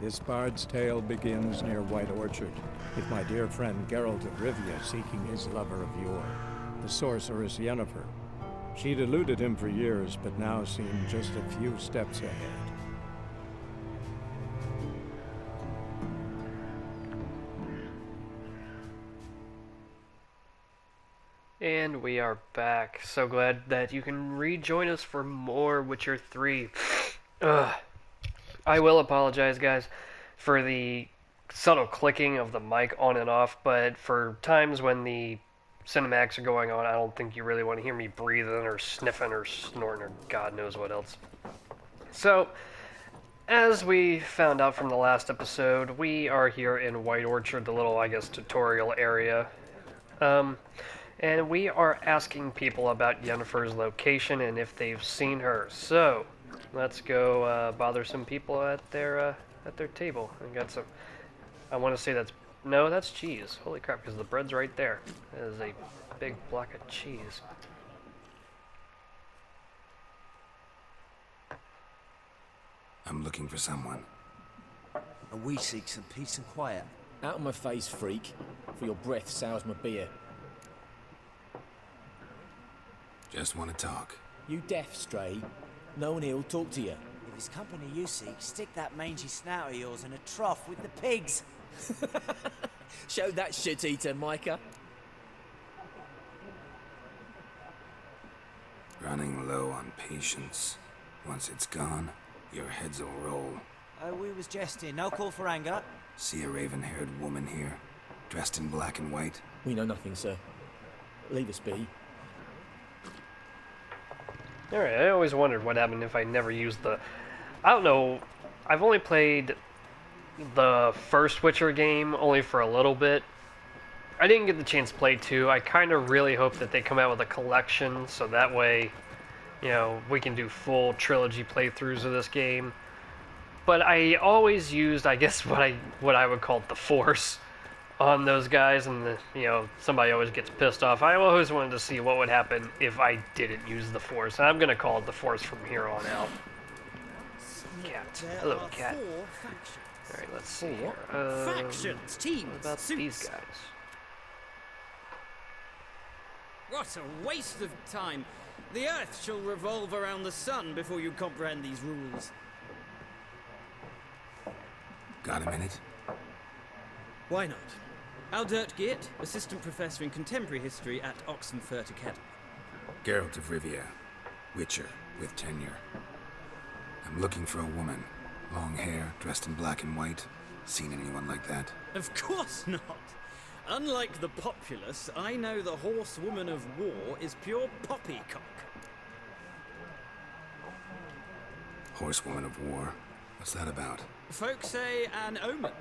This bard's tale begins near White Orchard, with my dear friend Geralt of Rivia seeking his lover of yore, the sorceress Yennefer. She'd eluded him for years, but now seemed just a few steps ahead. And we are back. So glad that you can rejoin us for more Witcher 3. Ugh. I will apologize, guys, for the subtle clicking of the mic on and off, but for times when the cinematics are going on, I don't think you really want to hear me breathing or sniffing or snorting or God knows what else. So, as we found out from the last episode, we are here in White Orchard, the little, I guess, tutorial area. And we are asking people about Yennefer's location and if they've seen her. So, let's go bother some people at their table. I got some. I want to say that's cheese. Holy crap! Because the bread's right there. That is a big block of cheese. I'm looking for someone. And we seek some peace and quiet. Out of my face, freak. For your breath sours my beer. Just want to talk. You deaf, Stray? No one here will talk to you. If it's company you seek, stick that mangy snout of yours in a trough with the pigs. Show that shit-eater, Micah. Running low on patience. Once it's gone, your heads will roll. Oh, we was jesting. No call for anger. See a raven-haired woman here, dressed in black and white? We know nothing, sir. Leave us be. Alright, I always wondered what happened if I never used the... I don't know, I've only played the first Witcher game only for a little bit. I didn't get the chance to play 2. I kind of really hope that they come out with a collection, so that way, you know, we can do full trilogy playthroughs of this game. But I always used, I guess, what I would call the Force on those guys, and you know, somebody always gets pissed off. I always wanted to see what would happen if I didn't use the Force, and I'm going to call it the Force from here on out. Cat. Hello, cat. Alright, let's see here. Factions, teams, what about suits. these guys? What a waste of time. The Earth shall revolve around the sun before you comprehend these rules. Got a minute? Why not? Aldert Geert, Assistant Professor in Contemporary History at Oxenfurt Academy. Geralt of Rivia, Witcher with tenure. I'm looking for a woman. Long hair, dressed in black and white. Seen anyone like that? Of course not. Unlike the populace, I know the horsewoman of war is pure poppycock. Horsewoman of war? What's that about? Folk say an omen.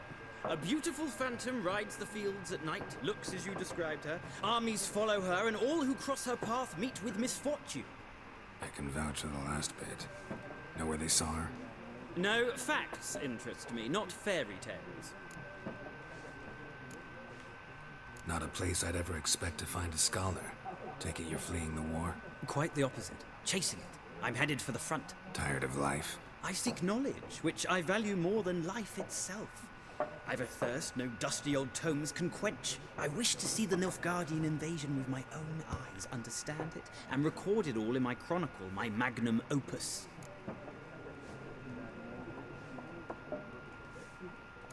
A beautiful phantom rides the fields at night, looks as you described her. Armies follow her, and all who cross her path meet with misfortune. I can vouch for the last bit. Know where they saw her? No, facts interest me, not fairy tales. Not a place I'd ever expect to find a scholar. Take it you're fleeing the war? Quite the opposite. Chasing it. I'm headed for the front. Tired of life? I seek knowledge, which I value more than life itself. I've a thirst no dusty old tomes can quench. I wish to see the Nilfgaardian invasion with my own eyes, understand it, and record it all in my chronicle, my magnum opus.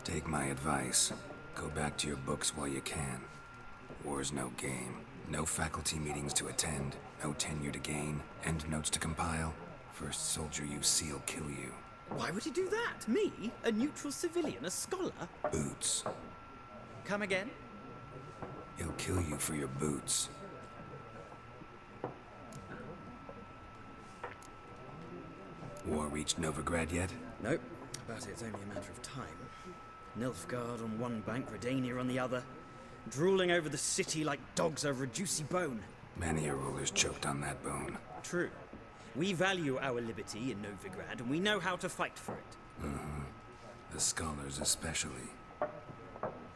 Take my advice. Go back to your books while you can. War's no game. No faculty meetings to attend. No tenure to gain. End notes to compile. First soldier you see will kill you. Why would he do that? Me? A neutral civilian? A scholar? Boots. Come again? He'll kill you for your boots. War reached Novigrad yet? Nope, but it's only a matter of time. Nilfgaard on one bank, Redania on the other, drooling over the city like dogs over a juicy bone. Many a ruler's choked on that bone. True. We value our liberty in Novigrad, and we know how to fight for it. Mm-hmm. The scholars especially.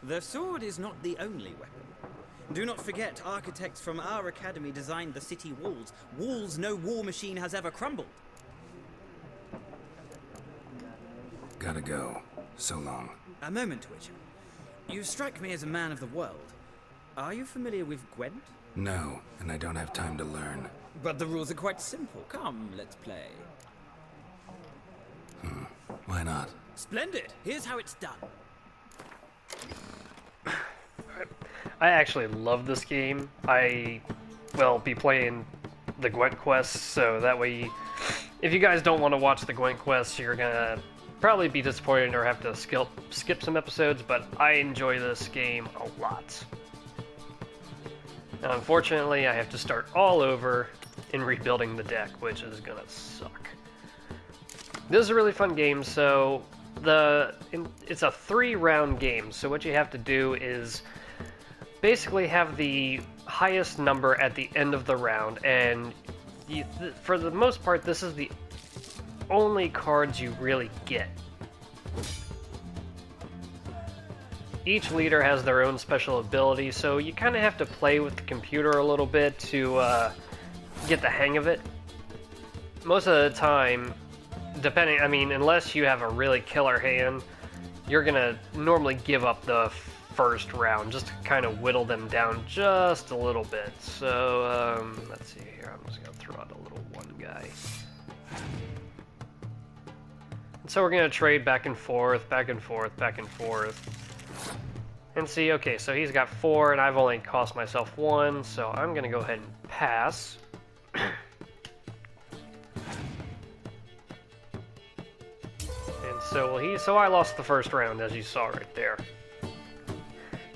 The sword is not the only weapon. Do not forget, architects from our academy designed the city walls. Walls no war machine has ever crumbled. Gotta go. So long. A moment, Witcher. You strike me as a man of the world. Are you familiar with Gwent? No, and I don't have time to learn. But the rules are quite simple. Come, let's play. Why not? Splendid! Here's how it's done. I actually love this game. I will be playing the Gwent quests, so that way, if you guys don't want to watch the Gwent quests, you're gonna probably be disappointed or have to skip some episodes, but I enjoy this game a lot. Now, unfortunately, I have to start all over in rebuilding the deck, which is gonna suck. This is a really fun game, so it's a 3-round game, so what you have to do is basically have the highest number at the end of the round, and for the most part, this is the only cards you really get. Each leader has their own special ability, so you kind of have to play with the computer a little bit to get the hang of it. Most of the time, unless you have a really killer hand, you're gonna normally give up the first round just to kind of whittle them down just a little bit. So, let's see here. I'm just gonna throw out a little one guy. And so we're gonna trade back and forth, back and forth, back and forth. And see, okay, so he's got 4 and I've only cost myself 1, so I'm gonna go ahead and pass. So I lost the first round, as you saw right there.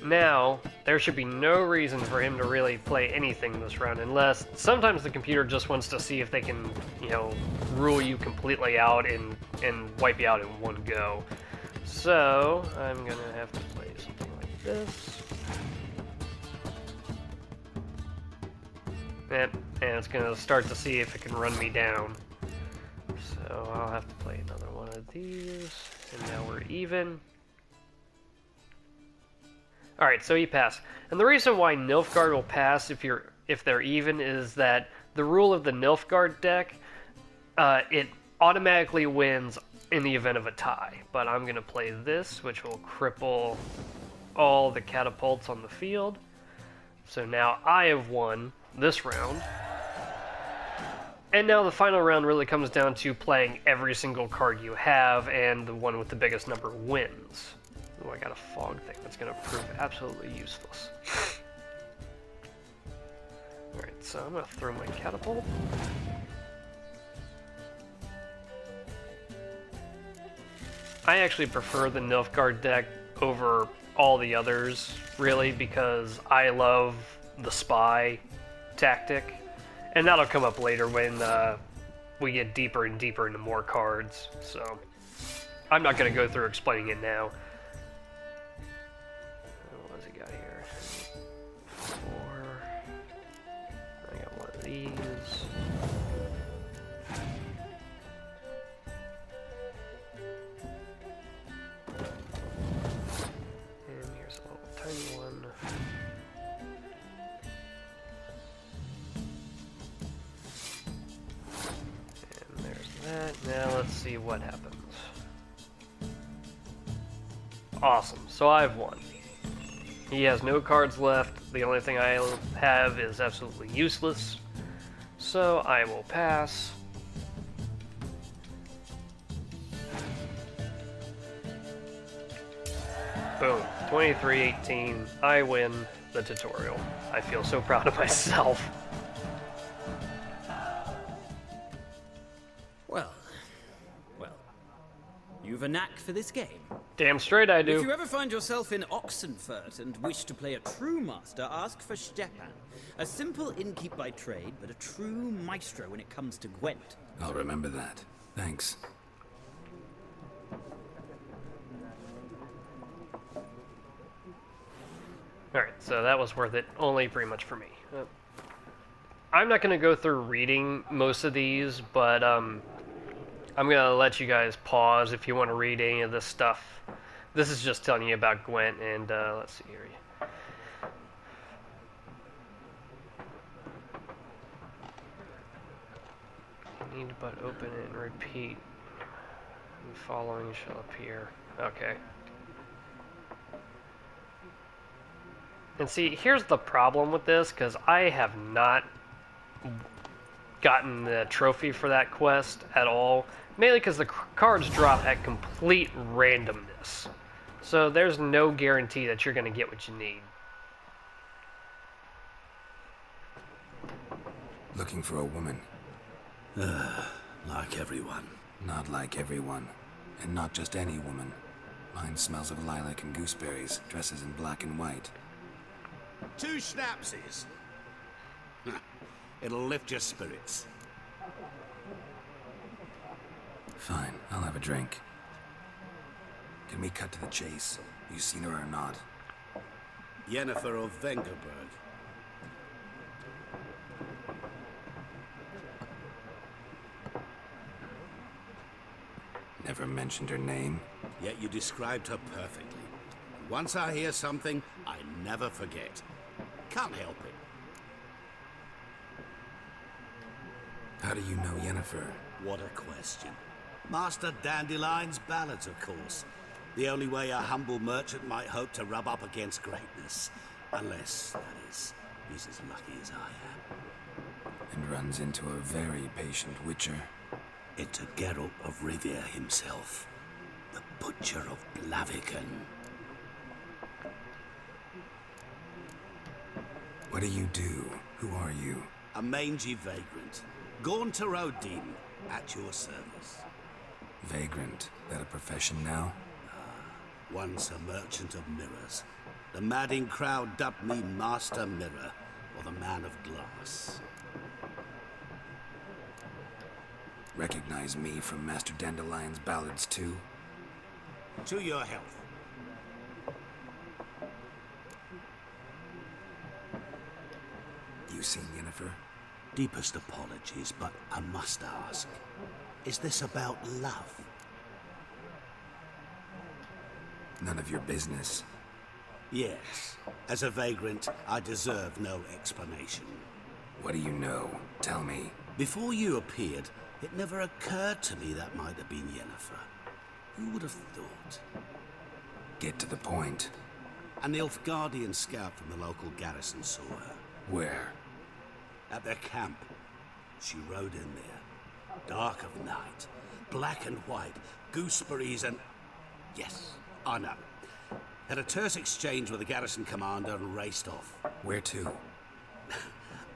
Now, there should be no reason for him to really play anything this round, unless sometimes the computer just wants to see if they can, rule you completely out and wipe you out in one go. So, I'm gonna have to play something like this. And it's gonna start to see if it can run me down. So I'll have to play another one of these, and now we're even. Alright, so he passed. And the reason why Nilfgaard will pass if they're even is that the rule of the Nilfgaard deck, it automatically wins in the event of a tie. But I'm going to play this, which will cripple all the catapults on the field. So now I have won this round. And now the final round really comes down to playing every single card you have, and the one with the biggest number wins. Oh, I got a fog thing that's going to prove absolutely useless. Alright, so I'm going to throw my catapult. I actually prefer the Nilfgaard deck over all the others, really, because I love the spy tactic. And that'll come up later when we get deeper and deeper into more cards, so I'm not going to go through explaining it now. What has he got here? 4. I got one of these. And here's a little tiny one. Now let's see what happens. Awesome, so I've won. He has no cards left. The only thing I have is absolutely useless. So I will pass. Boom, 23-18. I win the tutorial. I feel so proud of myself. You've a knack for this game. Damn straight I do. If you ever find yourself in Oxenfurt and wish to play a true master, ask for Stepan. A simple innkeep by trade, but a true maestro when it comes to Gwent. I'll remember that. Thanks. Alright, so that was worth it, only pretty much for me. I'm not going to go through reading most of these, but I'm going to let you guys pause if you want to read any of this stuff. This is just telling you about Gwent, and let's see here. Need but open it and repeat. The following shall appear. Okay. And see, here's the problem with this, because I have not gotten the trophy for that quest at all. Mainly because the cards drop at complete randomness. So there's no guarantee that you're going to get what you need. Looking for a woman. Like everyone. Not like everyone. And not just any woman. Mine smells of lilac and gooseberries, dresses in black and white. 2 schnapsies. It'll lift your spirits. Fine, I'll have a drink. Can we cut to the chase? You seen her or not? Yennefer of Vengerberg. Never mentioned her name. Yet you described her perfectly. Once I hear something, I never forget. Can't help it. How do you know Yennefer? What a question. Master Dandelion's ballads, of course. The only way a humble merchant might hope to rub up against greatness. Unless, that is, he's as lucky as I am. And runs into a very patient witcher. Into Geralt of Rivia himself. The Butcher of Blaviken. What do you do? Who are you? A mangy vagrant. Gone to Rodin, at your service. Vagrant. That a profession now? Once a merchant of mirrors. The madding crowd dubbed me Master Mirror, or the Man of Glass. Recognize me from Master Dandelion's ballads too? To your health. You seen Yennefer? Deepest apologies, but I must ask. Is this about love? None of your business. Yes. As a vagrant, I deserve no explanation. What do you know? Tell me. Before you appeared, it never occurred to me that might have been Yennefer. Who would have thought? Get to the point. An Nilfgaardian scout from the local garrison saw her. Where? At their camp. She rode in there. Dark of night. Black and white. Gooseberries and... Yes, I know. Had a terse exchange with the garrison commander and raced off. Where to?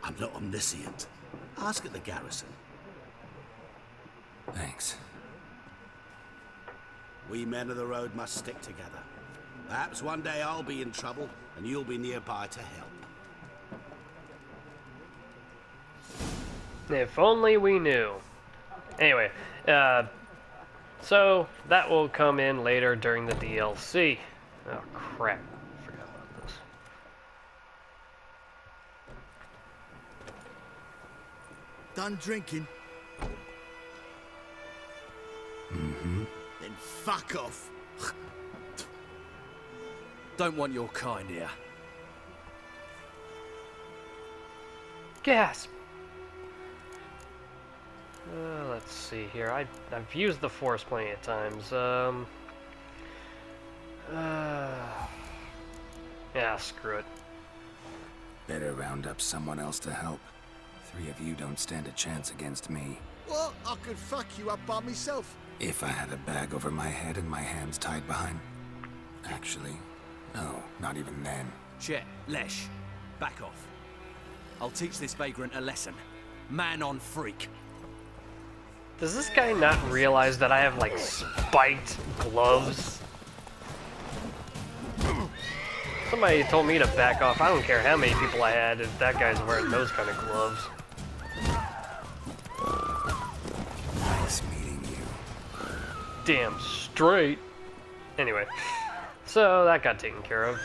I'm not omniscient. Ask at the garrison. Thanks. We men of the road must stick together. Perhaps one day I'll be in trouble and you'll be nearby to help. If only we knew. Anyway, so that will come in later during the DLC. Oh crap, I forgot about this. Done drinking? Mm-hmm. Then fuck off. Don't want your kind here. Gasp! Let's see here. I've used the Force plenty of times. Yeah, screw it. Better round up someone else to help. 3 of you don't stand a chance against me. What? I could fuck you up by myself. If I had a bag over my head and my hands tied behind... Actually, no, not even then. Chet, Lesh, back off. I'll teach this vagrant a lesson. Man on freak. Does this guy not realize that I have, like, spiked gloves? Somebody told me to back off. I don't care how many people I had if that guy's wearing those kind of gloves. Nice meeting you. Damn straight. Anyway, so that got taken care of.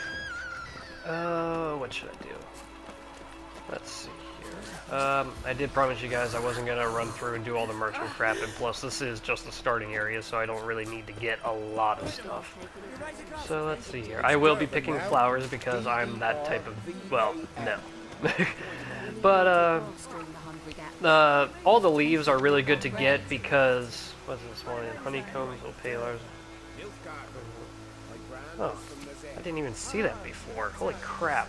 What should I do? Let's see here. I did promise you guys I wasn't gonna run through and do all the merchant crap, and plus this is just the starting area, so I don't really need to get a lot of stuff. So let's see here. I will be picking flowers because I'm that type of, well, no. But all the leaves are really good to get because what's this one? Honeycombs, opalars. Oh, I didn't even see that before. Holy crap!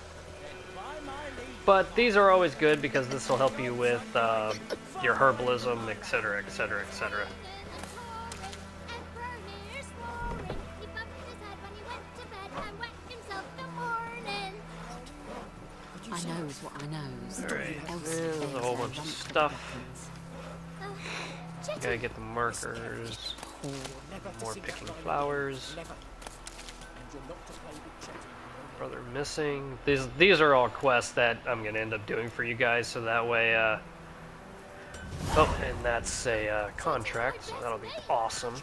But these are always good because this will help you with your herbalism, etc., etc., etc. I knows what I knows. Alright, there's a whole bunch of stuff. Gotta get the markers. More picking flowers. Brother missing. These are all quests that I'm gonna end up doing for you guys, so that way. Oh, and that's a contract, so that'll be awesome.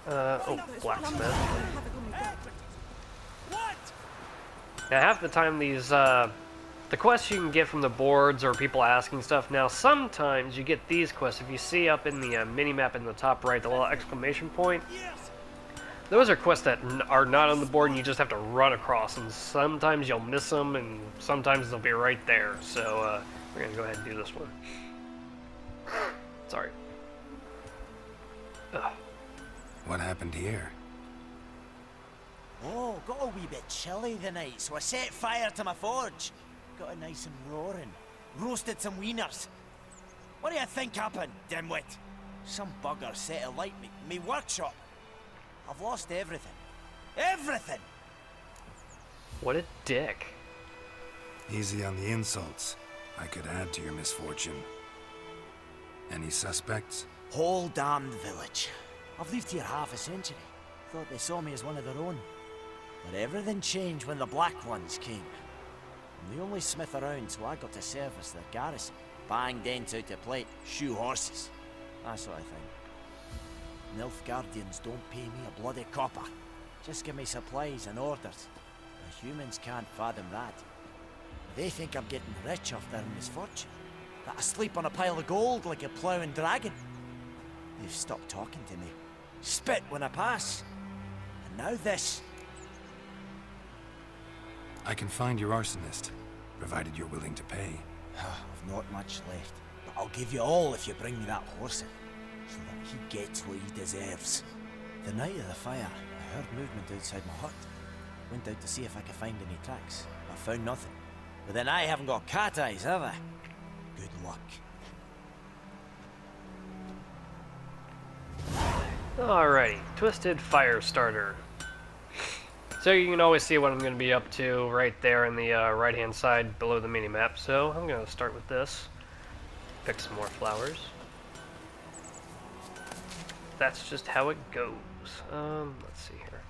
Oh, blacksmith. Now, half the time these, the quests you can get from the boards or people asking stuff. Now, sometimes you get these quests. If you see up in the mini-map in the top right, the little exclamation point, those are quests that are not on the board and you just have to run across. And sometimes you'll miss them, and sometimes they'll be right there. So, we're going to go ahead and do this one. Sorry. Ugh. What happened here? Oh, got a wee bit chilly the night, so I set fire to my forge. Got it nice and roaring. Roasted some wieners. What do you think happened, dimwit? Some bugger set alight me workshop. I've lost everything. Everything! What a dick. Easy on the insults. I could add to your misfortune. Any suspects? Whole damned village. I've lived here half a century. Thought they saw me as one of their own. But everything changed when the Black Ones came. I'm the only smith around, so I got to service their garrison. Bang dents out to plate, shoe horses. That sort of thing. Nilfgaardians don't pay me a bloody copper. Just give me supplies and orders. The humans can't fathom that. They think I'm getting rich off their misfortune. That I sleep on a pile of gold like a ploughing dragon. They've stopped talking to me. Spit when I pass. And now this. I can find your arsonist, provided you're willing to pay. I've not much left, but I'll give you all if you bring me that horse in, so that he gets what he deserves. The night of the fire, I heard movement outside my hut. Went out to see if I could find any tracks, but I found nothing. But then I haven't got cat eyes, have I? Good luck. Alrighty, Twisted Firestarter. So you can always see what I'm going to be up to right there in the right-hand side below the mini-map. So I'm going to start with this. Pick some more flowers. That's just how it goes. Let's see here.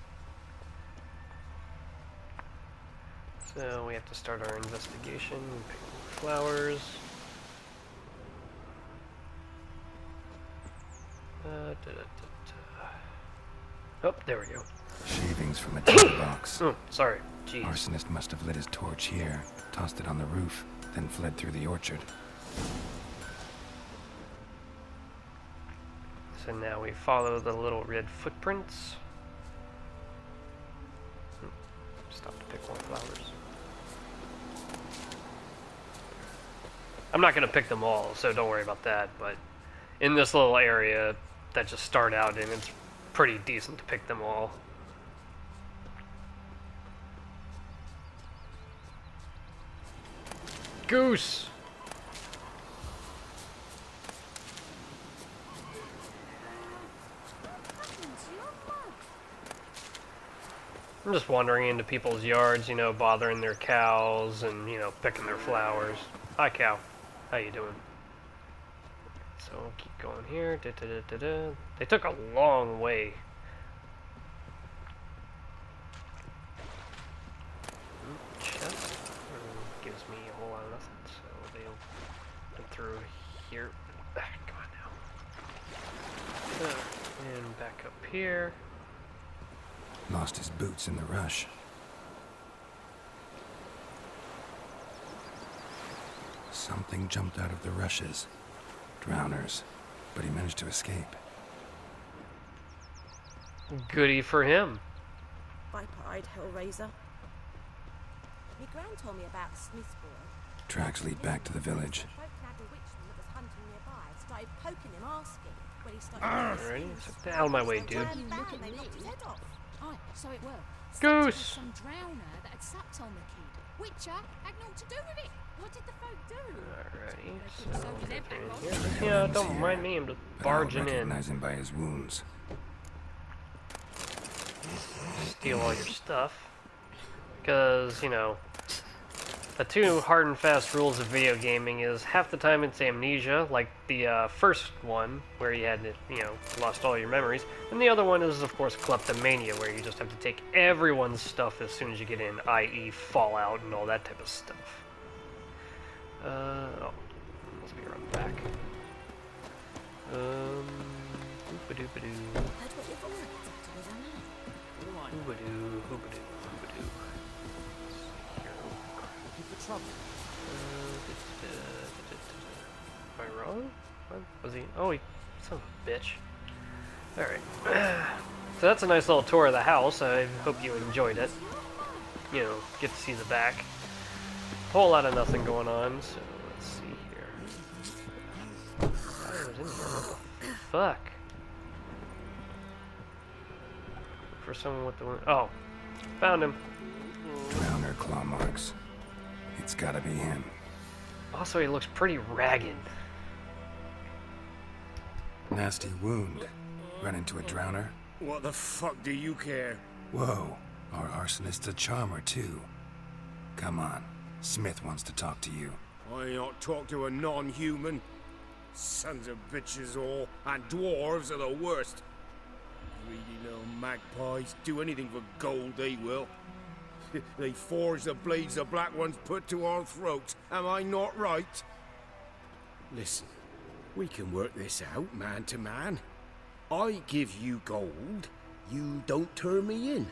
So we have to start our investigation. Pick more flowers. Oh, there we go. Shavings from a tin box. Oh, sorry. Jeez. Arsonist must have lit his torch here, tossed it on the roof, then fled through the orchard. So now we follow the little red footprints. Stop to pick more flowers. I'm not going to pick them all, so don't worry about that, but in this little area that just start out in, it's pretty decent to pick them all. Goose! I'm just wandering into people's yards, you know, bothering their cows and, you know, picking their flowers. Hi, cow. How you doing? So we'll keep going here. They took a long way. Chest gives me a whole lot of nothing, so they'll come through here. Come on now. And back up here. Lost his boots in the rush. Something jumped out of the rushes. Drowners. But he managed to escape. Goody for him. Viper-eyed Hellraiser. My gran told me about Smith's boy. Tracks lead back to the village. Alrighty, so get out of my way, dude. Aye, so it were. Goose! Some drowner that had supped on the kid. Witcher had naught to do with it. What did the folk do? Alrighty, so yeah, don't mind me, I'm just barging in. Recognize him by his wounds. Steal all your stuff. Because, you know, the two hard and fast rules of video gaming is half the time it's amnesia, like the first one, where you had, you know, lost all your memories, and the other one is, of course, kleptomania, where you just have to take everyone's stuff as soon as you get in, i.e. Fallout and all that type of stuff. Oh, must be around the back. Hoopadoo-padoo. Hoobadoo, hoobadoo, hoobadoo. Am I wrong? What was he? Oh, he. Son of a bitch. Alright. So that's a nice little tour of the house. I hope you enjoyed it. You know, get to see the back. Whole lot of nothing going on, so let's see here. I was in here. What the fuck? For someone with the... Oh. Found him. Drowner claw marks. It's gotta be him. Also, he looks pretty ragged. Nasty wound. Run into a drowner? What the fuck do you care? Whoa. Our arsonist's a charmer, too. Come on. Smith wants to talk to you. I ain't not talk to a non-human. Sons of bitches all, and dwarves are the worst. Greedy little magpies do anything for gold, they will. They forge the blades the black ones put to our throats. Am I not right? Listen, we can work this out, man to man. I give you gold, you don't turn me in.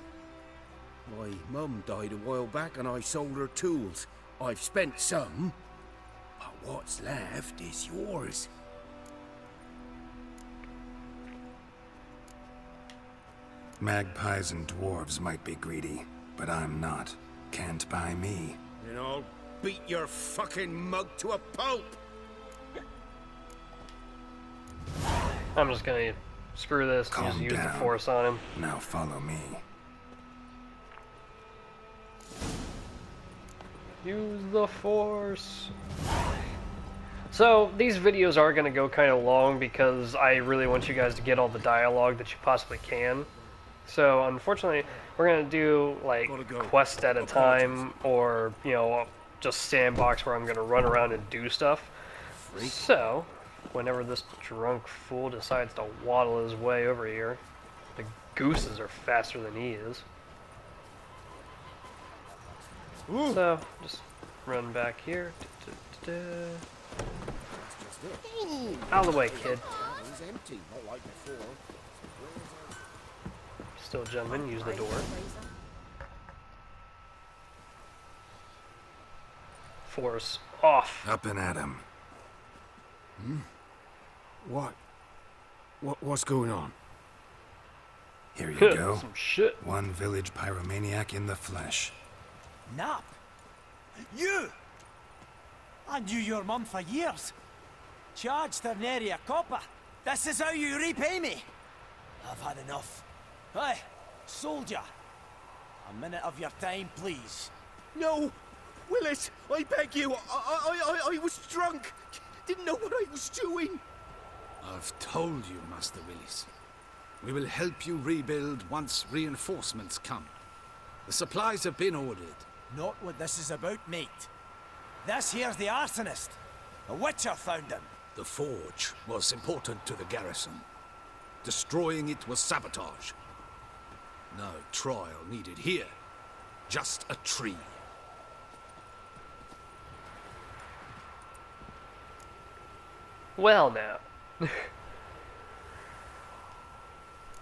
My mum died a while back and I sold her tools. I've spent some, but what's left is yours. Magpies and dwarves might be greedy, but I'm not. Can't buy me. Then I'll beat your fucking mug to a pulp! I'm just gonna screw this and just Calm use the down. force on him. Now follow me. Use the force. So these videos are going to go kind of long because I really want you guys to get all the dialogue that you possibly can. So unfortunately, we're going to do like quest at a time, or you know, just sandbox where I'm going to run around and do stuff. So whenever this drunk fool decides to waddle his way over here, the gooses are faster than he is. So, just run back here. Out of the way, kid. Still jumping, use the door. Force off. Up and at him. What's going on? Here you go. Some shit. One village pyromaniac in the flesh. Nap? You? I knew your mum for years. Charged her nary a copper. This is how you repay me. I've had enough. Hey, soldier. A minute of your time, please. No! Willis, I beg you, I was drunk. Didn't know what I was doing. I've told you, Master Willis. We will help you rebuild once reinforcements come. The supplies have been ordered. Not what this is about, mate. This here's the arsonist. A witcher found him. The forge was important to the garrison. Destroying it was sabotage. No trial needed here. Just a tree. Well now.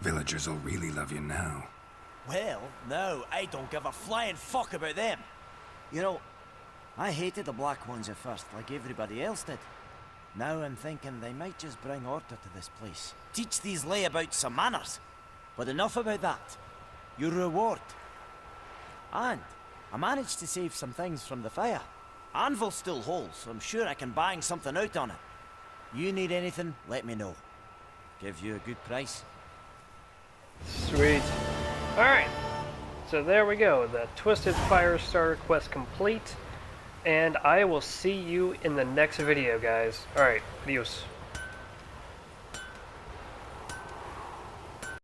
Villagers will really love you now. Well, no, I don't give a flying fuck about them. You know, I hated the black ones at first, like everybody else did. Now I'm thinking they might just bring order to this place. Teach these layabouts some manners. But enough about that. Your reward. And I managed to save some things from the fire. Anvil still holds, so I'm sure I can bang something out on it. You need anything, let me know. Give you a good price. Sweet. Alright. So there we go. The Twisted Firestarter quest complete. And I will see you in the next video, guys. Alright. Adios.